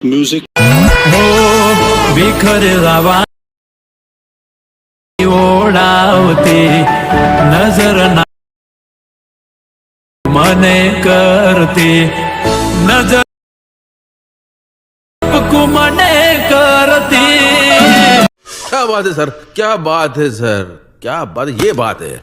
Music. વિખરવા ઓળાવતી નજર ના મને કરતી નજર મને કરતી। क्या बात है सर, क्या बात है सर, क्या बात, ये बात है।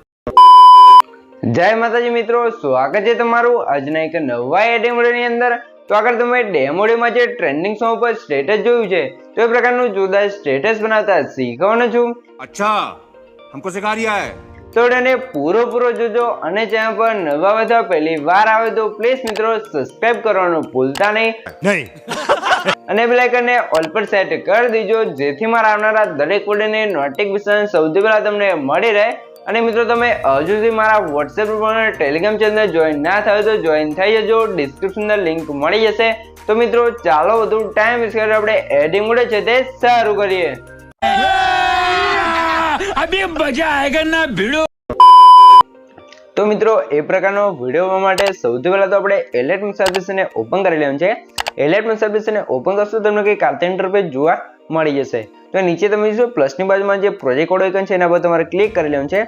જય માતાજી મિત્રો, સ્વાગત છે તમારું આજના એક નવા એડેમોડની અંદર। તો આગળ તમે ડેમોડેમાં જે ટ્રેન્ડિંગ સોંગ પર સ્ટેટસ જોયું છે તો એ પ્રકારનું જોરદાર સ્ટેટસ બનાવતા શીખવાનો છું। अच्छा, हमको सिखा रिया है। તો એને પૂરો જોજો અને ચેનલ પર નવા બધા પહેલી વાર આવે તો પ્લીઝ મિત્રો સબસ્ક્રાઇબ કરવાનું ભૂલતા નહીં અને બેલ આઇકનને ઓલ પર સેટ કરી દેજો જેથી મારા આવનારા દરેક વિડિયોની નોટિફિકેશન સૌથી પહેલા તમને મળી રહે। અને મિત્રો તમે હજુ સુધી મારા WhatsApp ગ્રુપ અને Telegram ચેનલ જોઈન ના થયો તો જોઈન થઈ જજો, ડિસ્ક્રિપ્શનમાં લિંક મળી જશે। તો મિત્રો ચાલો વધુ ટાઈમ વેસ્ટ કર્યા આપણે એડિંગ મોડ છે તે શરૂ કરીએ। અભી મજા આયેગા ના ભીડો। તો મિત્રો એ પ્રકારનો વિડીયો જોવા માટે સૌથી પહેલા તો આપણે એલર્ટ મેસેજ એપ્લિકેશનને ઓપન કરી લેવાનું છે। એલર્ટ મેસેજ એપ્લિકેશનને ઓપન કરશો તમને કંઈક આ ઇન્ટરફેસ જોવા મળી જશે। તો નીચે તમે જોશો પ્લસની બાજુમાં જે પ્રોજેક્ટ કોડ આઇકન છે એના પર તમારે ક્લિક કરી લેવાનું છે।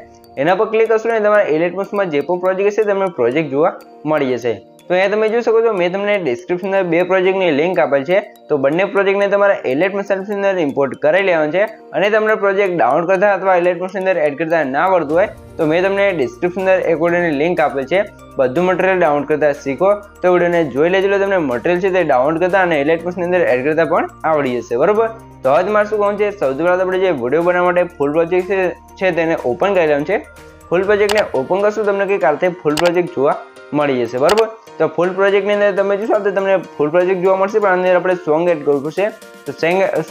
એના પર ક્લિક કરશો ને તમારા એલર્ટ મેસેજમાં જે પણ પ્રોજેક્ટ હશે તમને પ્રોજેક્ટ જોવા મળી જશે। તો અહીંયા તમે જોઈ શકો છો મેં તમને ડિસ્ક્રિપ્શનમાં બે પ્રોજેક્ટની લિંક આપેલ છે। તો બંને પ્રોજેક્ટને તમારે એલર્ટ મેસેજ એપ્લિકેશનની અંદર ઇમ્પોર્ટ કરી લેવાનું છે। અને તમને પ્રોજેક્ટ ડાઉનલોડ કરતા અથવા એલર્ટ મેસેજ અંદર એડ કરતા ના આવડતું હોય તો મેં તમને ડિસ્ક્રિપ્શનની અંદર એક વિડિયોની લિંક આપેલ છે। બધું મટીરિયલ ડાઉનલોડ કરતા શીખો તો વિડિયોને જોઈ લેજો એટલે તમને મટીરિયલ છે તે ડાઉનલોડ કરતા અને એલર્ટ મેસેજની અંદર એડ કરતા પણ આવડી જશે, બરોબર। તો હવે તમારે શું કામ છે, સૌથી પહેલા આપણે જે વિડીયો બનાવવા માટે ફૂલ પ્રોજેક્ટ છે તેને ઓપન કરી લેવાનું છે। ફૂલ પ્રોજેક્ટને ઓપન કરશું તમને કંઈક આ રીતે ફૂલ પ્રોજેક્ટ જોવા મળી જશે, બરોબર। તો ફૂલ પ્રોજેક્ટની અંદર તમે જોશો તો તમને ફૂલ પ્રોજેક્ટ જોવા મળશે પણ અંદર આપણે સોંગ એડ કરવું પડશે। તો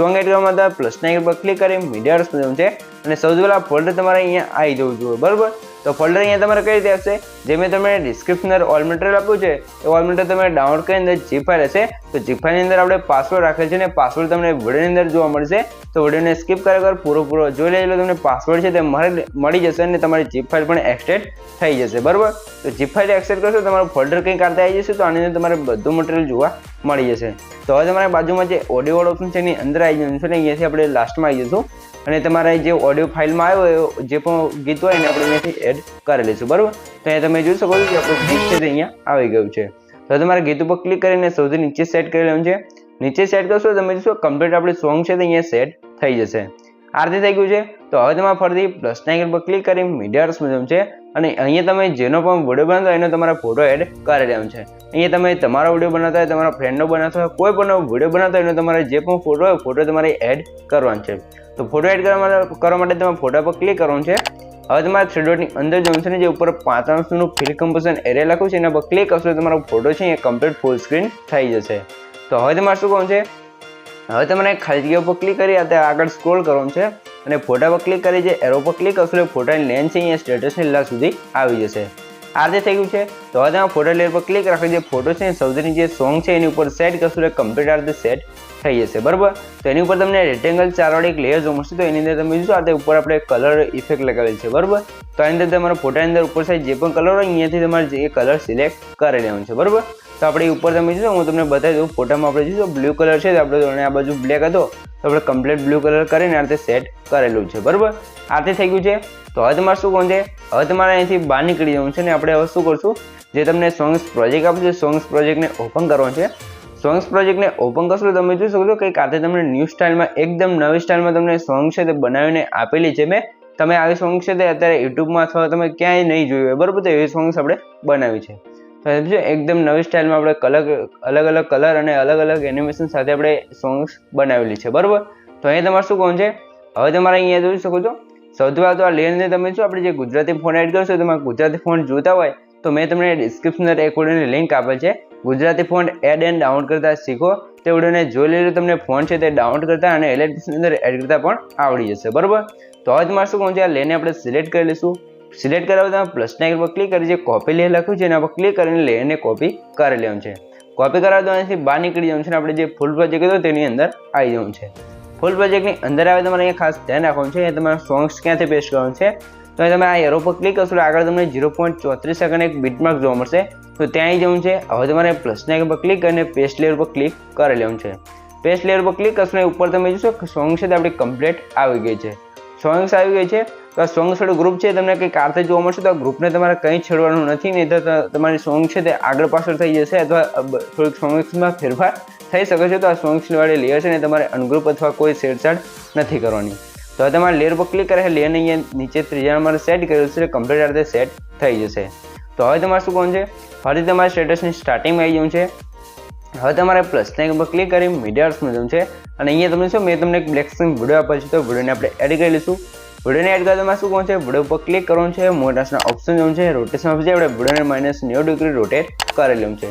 સોંગ એડ કરવા માટે પ્લસના આઇકન પર ક્લિક કરી મીડિયા રસમ છે અને સૌથી પહેલા ફોલ્ડર તમારે અહીંયા આવી જવું જોઈએ, બરોબર। તો ફોલ્ડર અહીંયા તમારે કઈ રીતે આવશે, જે મેં તમને ડિસ્ક્રિપ્શનર ઓલ મટીરિયલ આપ્યું છે એ ઓલ મટીરિયલ તમે ડાઉનલોડ કરી અંદર ઝીપ ફાઇલ હશે તો ઝીપ ફાઇલની અંદર આપણે પાસવર્ડ રાખેલ છે અને પાસવર્ડ તમને વિડીયોની અંદર જોવા મળશે। તો વિડીયોને સ્કીપ કર્યા પૂરો જોઈ લેજો એટલે તમને પાસવર્ડ છે તે મળી જશે અને તમારી ઝીપ ફાઇલ પણ એક્સટેન્ડ થઈ જશે, બરોબર। તો ઝીપ ફાઇલ એક્સટેન્ડ કરશો તમારું ફોલ્ડર કંઈક આ રીતે આવી જશે। તો આની અંદર તમારે બધું મટીરિયલ જોવા મળી જશે। તો હવે તમારે બાજુમાં જે ઓડિયો વાળો ઓપ્શન છે એની અંદર આવી જવાનું છે ને અહીંયાથી આપણે લાસ્ટમાં આવી જઈશું અને તમારે જે ઓડિયો ફાઇલમાં આવ્યો જે પણ ગીત હોય એને આપણે અહીંયાથી એડ કરી લઈશું, બરોબર। તો અહીંયા તમે જોઈ શકો છો કે આપણું ગીત છે તે અહીંયા આવી ગયું છે। તો તમારે ગીત ઉપર ક્લિક કરીને સૌથી નીચે સેટ કરી લેવાનું છે। નીચે સેટ કરશો તમે જોશો કમ્પ્લીટ આપણી સોંગ છે તે અહીંયા સેટ થઈ જશે। આ રીતે થઈ ગયું છે। તો હવે તમારે ફરીથી પ્લસના આઇકન પર ક્લિક કરી મીડિયા રસમ છે અને અહીંયા તમે જેનો પણ વિડીયો બનાવતો હોય એનો તમારા ફોટો એડ કરી લેવાનો છે। અહીંયા તમે તમારો વિડીયો બનાવતા હોય, તમારા ફ્રેન્ડનો બનાવતો હોય, કોઈ પણ વિડીયો બનાવતો હોય એનો તમારે જે પણ ફોટો હોય ફોટો તમારે એડ કરવાનો છે। તો ફોટો એડ કરવા માટે તમારે ફોટા પર ક્લિક કરવાનું છે। હવે તમારે થ્રી ડોટની અંદર જવાનું છે ને જે ઉપર 5 અંશનું ફિલ કમ્પોઝિશન એરે લખ્યું છે એના પર ક્લિક કરશો તમારો ફોટો છે એ કમ્પ્લીટ ફૂલ સ્ક્રીન થઈ જશે। તો હવે તમારે શું કરવાનું છે, હવે તમારે ખાલી જગ્યા પર ક્લિક કરી આગળ સ્ક્રોલ કરવાનું છે અને ફોટા પર ક્લિક કરી જે એરો પર ક્લિક કરશો એટલે ફોટાની લેન્થ છે અહીંયા સ્ટેટસની લાસ્ટ સુધી આવી જશે। આ રીતે થઈ ગયું છે। તો હવે તમે ફોટો લેયર પર ક્લિક રાખી જે ફોટો છે સૌથી જે સોંગ છે એની ઉપર સેટ કરશો એટલે કમ્પ્લીટ આ રીતે સેટ થઈ જશે, બરોબર। તો એની ઉપર તમને રેક્ટેંગલ 4 વાળી એક લેયર જોવા મળશે। તો એની અંદર તમે જોશો આ ઉપર આપણે કલર ઇફેક્ટ લગાવેલ છે, બરોબર। તો આની અંદર તમારા ફોટાની અંદર ઉપર સાઈડ જે પણ કલર હોય અહીંયાથી તમારે જે કલર સિલેક્ટ કરી લેવાનું છે, બરોબર। તો આપણે ઉપર તમે જોશો હું તમને બતાવી દઉં ફોટામાં આપણે જોશો બ્લુ કલર છે આપણે આ બાજુ બ્લેક હતો તો આપણે કમ્પ્લીટ બ્લુ કલર કરીને આ રીતે સેટ કરેલું છે, બરોબર। આ રીતે થઈ ગયું છે। તો હવે તમારે શું કરવાનું છે, હવે તમારે અહીંથી બહાર નીકળી જવાનું છે ને આપણે હવે શું કરશું, જે તમને સોંગ્સ પ્રોજેક્ટ આપ્યું છે સોંગ્સ પ્રોજેક્ટને ઓપન કરવાનું છે। સોંગ્સ પ્રોજેક્ટને ઓપન કરશો તમે જોઈ શકો છો કંઈક આ તમને ન્યૂ સ્ટાઇલમાં એકદમ નવી સ્ટાઇલમાં તમને સોંગ છે તે બનાવીને આપેલી છે મેં। તમે આવી સોંગ છે તે અત્યારે યુટ્યુબમાં અથવા તમે ક્યાંય નહીં જોયું હોય, બરોબર। તો એવી સોંગ્સ આપણે બનાવી છે। તો એકદમ નવી સ્ટાઇલમાં આપણે અલગ અલગ કલર અને અલગ અલગ એનિમેશન સાથે આપણે સોંગ્સ બનાવેલી છે, બરોબર। તો અહીંયા તમારે શું કરવાનું છે, હવે તમારે અહીંયા જોઈ શકો છો સૌથી પહેલાં તો આ લેયરને તમે જો આપણે જે ગુજરાતી ફોન્ટ એડ કરશો તમારે ગુજરાતી ફોન્ટ જોતા હોય તો મેં તમને ડિસ્ક્રિપ્શનર એક વિડીયોની લિંક આપેલ છે Gujarati font add and download કરતા શીખો। તે વિડીયોને જોઈ લેજો તમને ફોન્ટ છે તે ડાઉનલોડ કરતા અને એલર્ટની અંદર એડ કરતા પણ આવડી જશે, બરોબર। તો હવે તમારે શું કરવાનું છે, આ લેયરને આપણે સિલેક્ટ કરી લઈશું। સિલેક્ટ કરવા તમે પ્લસના આઇકન પર ક્લિક કરી જે કોપી લેયર લખ્યું છે એના પર ક્લિક કરીને લેયરને કોપી કરી લેવાનું છે। કોપી કરવા તો અહીંથી બહાર નીકળી જવાનું છે અને આપણે જે ફૂલ પ્રોજેક્ટ હતો તેની અંદર આવી જવાનું છે। ફૂલ પ્રોજેક્ટની અંદર આવે તમારે અહીંયા ખાસ ધ્યાન રાખવાનું છે, તમારે સોંગ્સ ક્યાંથી પેસ્ટ કરવાનું છે। તો તમે આ એરો પર ક્લિક કરશો આગળ તમને 0.34 સેકન્ડ એક બીટમાર્ક જોવા મળશે તો ત્યાં આવી જવાનું છે। હવે તમારે પ્લસના આઇકન પર ક્લિક કરીને પેસ્ટ લેયર પર ક્લિક કરી લેવાનું છે। પેસ્ટ લેયર પર ક્લિક કરશો ને ઉપર તમે જોશો સોંગ છે તે આપણી કમ્પ્લીટ આવી ગઈ છે. સોંગ્સ આવી ગઈ છે. તો આ સોંગ વાળું ગ્રુપ છે તમને કંઈક આ રીતે જોવા મળશે. તો આ ગ્રુપને તમારે કંઈ છેડવાનું નથી, નહીં તો તમારી સોંગ છે તે આગળ પાછળ થઈ જશે અથવા થોડીક સોંગ્સમાં ફેરફાર થઈ શકે છે. તો આ સોંગ્સ વાળી લેયર છે ને તમારે અનગ્રુપ અથવા કોઈ છેડછાડ નથી કરવાની. તો હવે તમારે લેયર પર ક્લિક કરે લેયરને અહીંયા નીચે ત્રીજા નંબરે સેટ કરેલું છે, કમ્પ્લીટ આ રીતે સેટ થઈ જશે. તો હવે તમારે શું કોણ છે, ફરીથી તમારે સ્ટેટસની સ્ટાર્ટિંગમાં આવી જવું છે. હવે તમારે પ્લસના એક પર ક્લિક કરી મીડિયામાં જવું છે અને અહીંયા તમને શું મેં તમને એક બ્લેક સ્ક્રીન વિડીયો આપેલ છે, તો વિડીયોને આપણે એડ કરી લઈશું. વિડીયોને એડ કરવા તમારે શું કોણ છે, વિડીયો પર ક્લિક કરવાનું છે, મોટાસના ઓપ્શન જવું છે, રોટેશન ઓપ્શન આપણે વિડીયોને -90 ડિગ્રી રોટેટ કરી લેવું છે.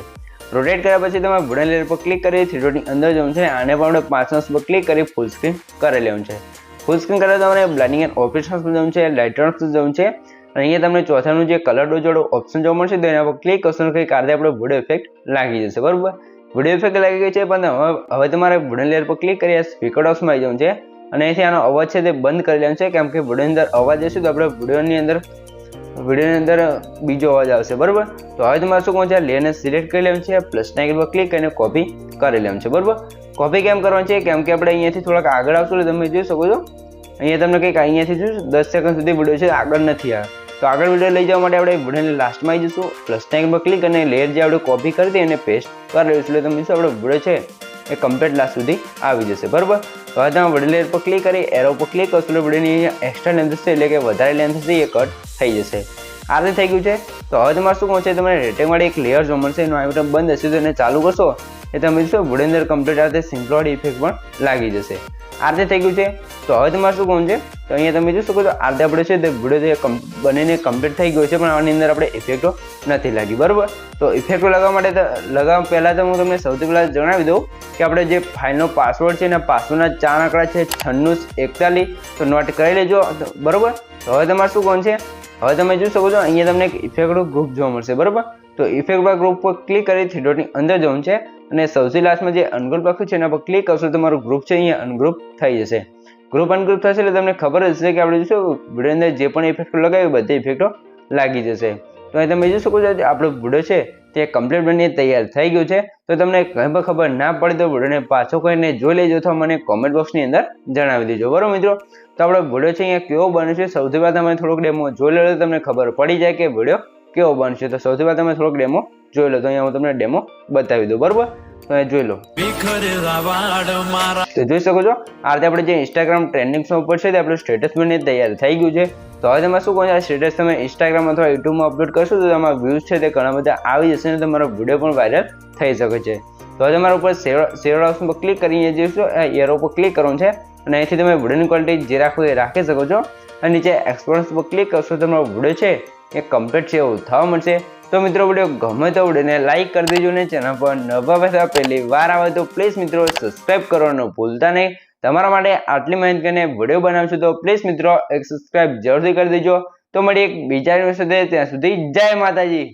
રોટેટ કર્યા પછી તમારે વિડીયો લેયર પર ક્લિક કરી 3 ડોટની અંદર જવું છે. આને પણ આપણે 5 પર ક્લિક કરી ફૂલ સ્ક્રીન કરી લેવું છે. ફૂલ સ્ક્રીન કરવા તમારે બ્લેન્ડિંગ એન્ડ ઓપરેશન્સ પર જવું છે, લાઇટર પર જવું છે અને અહીંયા તમને ચોથાનું જે કલર ડોઝ વાળો ઓપ્શન જોવા મળશે તો એના પર ક્લિક કરશો કંઈક આ રીતે આપણો વિડીયો ઇફેક્ટ લાગી જશે. બરોબર, વિડીયો ઇફેક્ટ લાગી ગઈ છે, પણ હવે તમારે વિડીયો લેયર પર ક્લિક કરી સ્પીકર બોક્સમાં આવી જવું છે અને અહીંથી આનો અવાજ છે તે બંધ કરી લેવાનો છે, કેમ કે વિડીયોની અંદર અવાજ હશે તો આપણે વિડીયોની અંદર બીજો અવાજ આવશે. બરોબર, તો હવે તમારે શું કહું છે, લેયરને સિલેક્ટ કરી લેવાનું છે, પ્લસના આઇકન પર ક્લિક કરીને કોપી કરી લેવાનું છે. બરોબર, કોપી કેમ કરવાનું છે, કેમ કે આપણે અહીંયાથી થોડાક આગળ આવશું એટલે તમે જોઈ શકો છો અહીંયા તમને કંઈક અહીંયાથી જોયું 10 સેકન્ડ સુધી વિડીયો છે આગળ નથી આવે. તો આગળ વિડીયો લઈ જવા માટે આપણે વિડીયોની લાસ્ટમાં આવી જઈશું, પ્લસના આઇકન પર ક્લિક અને લેયર જે આપણે કોપી કરી હતી એને પેસ્ટ કરી લઈશું એટલે તમે શું આપણો વિડીયો છે એ કમ્પ્લીટ લાસ્ટ સુધી આવી જશે. બરોબર, તો હવે તમે વિડીયો લેયર પર ક્લિક કરી એરો પર ક્લિક કરશો એટલે વિડીયોની એક્સ્ટ્રા લેન્થ છે એટલે કે વધારે લેન્થ છે એ કટ થઈ જશે. આ રીતે થઈ ગયું છે. તો હવે તમારે શું કહું છે, તમને રેટિંગ વાળી એક લેયર જોવા મળશે, એનો આઇટમ બંધ હશે તો એને ચાલુ કરશો એ તમે જોશો વિડીયો અંદર કમ્પ્લીટ આ રીતે સિમ્પલ ઇફેક્ટ પણ લાગી જશે. આ રીતે થઈ ગયું છે. તો હવે તમારે શું કહું છે, તો અહીંયા તમે જોઈ શકો છો આ રીતે આપણે છે તે વિડીયો બનીને કમ્પ્લીટ થઈ ગયો છે, પણ આની અંદર આપણે ઇફેક્ટો નથી લાગી. બરોબર, તો ઇફેક્ટો લગાવવા માટે લગાવવા પહેલાં તો હું તમને સૌથી પહેલાં જણાવી દઉં કે આપણે જે ફાઇલનો પાસવર્ડ છે ને પાસવર્ડના 4 આંકડા છે 9641, તો નોટ કરી લેજો. બરોબર, તો હવે તમારે શું કહું છે, હવે તમે જોઈ શકો છો અહીંયા તમને એક ઇફેક્ટનું ગ્રુપ જોવા મળશે. બરોબર, તો ઇફેક્ટ ગ્રુપ પર ક્લિક કરી 3 ડોટની અંદર જવું છે અને સૌથી લાસ્ટમાં જે અનગ્રુપ લખ્યું છે એના પર ક્લિક કરશો તો તમારું ગ્રુપ છે અહીંયા અનગ્રુપ થઈ જશે. ગ્રુપ અનગ્રુપ થશે એટલે તમને ખબર જ છે કે આપણે જોઈશું વિડીયો અંદર જે પણ ઇફેક્ટો લગાવી બધી ઇફેક્ટો લાગી જશે. તો અહીં તમે જોઈ શકો છો આપણો વિડીયો છે તે કમ્પ્લીટ બની તૈયાર થઈ ગયું છે. તો તમને કંઈ ખબર ના પડે તો વિડીયોને પાછો કરીને જોઈ લેજો અથવા મને કોમેન્ટ બોક્સની અંદર જણાવી દેજો. બરોબર મિત્રો, તો આપણો વિડીયો છે અહીંયા કેવો બને છે સૌથી પહેલાં તમે થોડોક ડેમો જોઈ લો તો તમને ખબર પડી જાય કે વિડીયો કેવો બનશે. તો સૌથી પહેલાં તમે થોડોક ડેમો જોઈ લો, તો અહીંયા હું તમને ડેમો બતાવી દઉં. બરોબર, તો અહીંયા જોઈ લો, તો જોઈ શકો છો આ રીતે આપણે જે ઇન્સ્ટાગ્રામ ટ્રેન્ડિંગ્સમાં ઉપર છે તે આપણું સ્ટેટસ બની તૈયાર થઈ ગયું છે. તો હવે તમે શું કહો છો, આ સ્ટેટસ તમે ઇન્સ્ટાગ્રામ અથવા યુટ્યુબમાં અપલોડ કરશો તો તમારા વ્યૂઝ છે તે ઘણા બધા આવી જશે અને તમારો વિડીયો પણ વાયરલ થઈ શકે છે. તો હવે તમારા ઉપર શેર ઓપ્શન પર ક્લિક કરીને જઈશું, એરો પર ક્લિક કરવાનું છે અને અહીંથી તમે વિડીયોની ક્વોલિટી જે રાખો એ રાખી શકો છો અને નીચે એક્સપોર્ટ પર ક્લિક કરશો તમારો વિડીયો છે એ કમ્પ્લીટ છે એવું થવા મળશે. તો મિત્રો વિડીયો ગમે તો વિડીયોને લાઈક કરી દેજો ને ચેનલ પર નવા પાછા પહેલી વાર આવે તો પ્લીઝ મિત્રો સબસ્ક્રાઈબ કરવાનું ભૂલતા નહીં. તમારા માટે આટલી મહેનત કરીને વિડીયો બનાવશું તો પ્લીઝ મિત્રો એક સબસ્ક્રાઈબ જરૂરથી કરી દેજો. તો મળીએ એક બીજા વિડીયો સાથે, ત્યાં સુધી જય માતાજી.